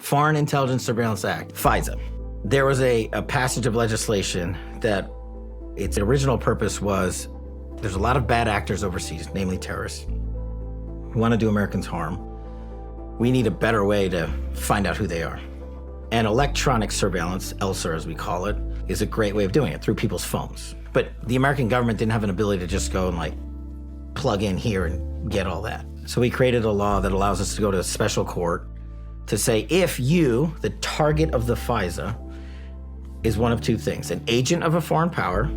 Foreign Intelligence Surveillance Act, FISA. There was a passage of legislation that its original purpose was, there's a lot of bad actors overseas, namely terrorists, who want to do Americans harm. We need a better way to find out who they are. And electronic surveillance, ELSUR as we call it, is a great way of doing it, through people's phones. But the American government didn't have an ability to just go and like plug in here and get all that. So we created a law that allows us to go to a special court to say, if you, the target of the FISA, is one of two things: an agent of a foreign power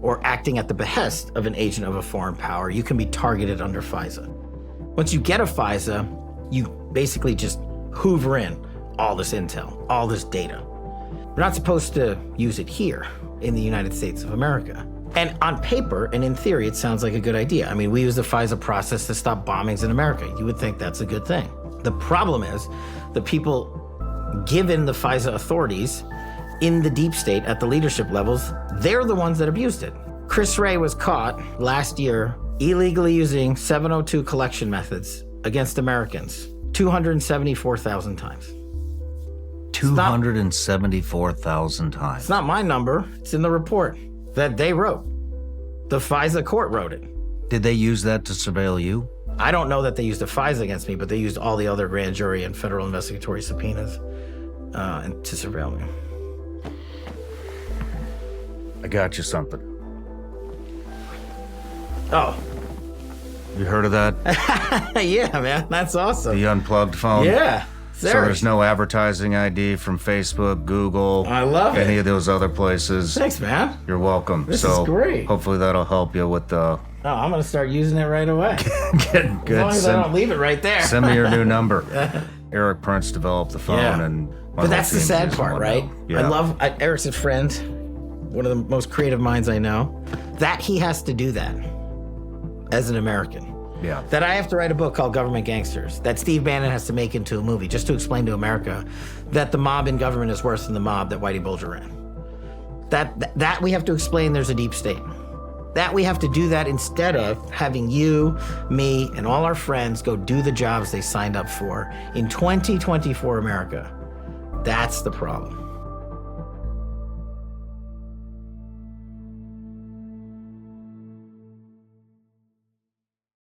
or acting at the behest of an agent of a foreign power, you can be targeted under FISA. Once you get a FISA, you basically just hoover in all this intel, all this data. We're not supposed to use it here in the United States of America. And on paper and in theory, it sounds like a good idea. I mean, we use the FISA process to stop bombings in America. You would think that's a good thing. The problem is the people given the FISA authorities in the deep state at the leadership levels, they're the ones that abused it. Chris Wray was caught last year illegally using 702 collection methods against Americans 274,000 times. 274,000 times. It's not my number. It's in the report that they wrote. The FISA court wrote it. Did they use that to surveil you? I don't know that they used a FISA against me, but they used all the other grand jury and federal investigatory subpoenas to surveil me. I got you something. Oh. You heard of that? Yeah, man. That's awesome. The Unplugged phone? Yeah. So there's no advertising ID from Facebook, Google, I love any it. of those other places. Thanks, man. You're welcome. This is great. Hopefully that'll help you with the... Oh, I'm going to start using it right away. Good. As long as I don't leave it right there. Send me your new number. Eric Prince developed the phone. Yeah. And But that's the sad part, right? Yeah. Eric's a friend, one of the most creative minds I know, that he has to do that as an American. Yeah. That I have to write a book called Government Gangsters, that Steve Bannon has to make into a movie just to explain to America that the mob in government is worse than the mob that Whitey Bulger ran. That we have to explain there's a deep state. That we have to do that instead of having you, me, and all our friends go do the jobs they signed up for in 2024 America. That's the problem.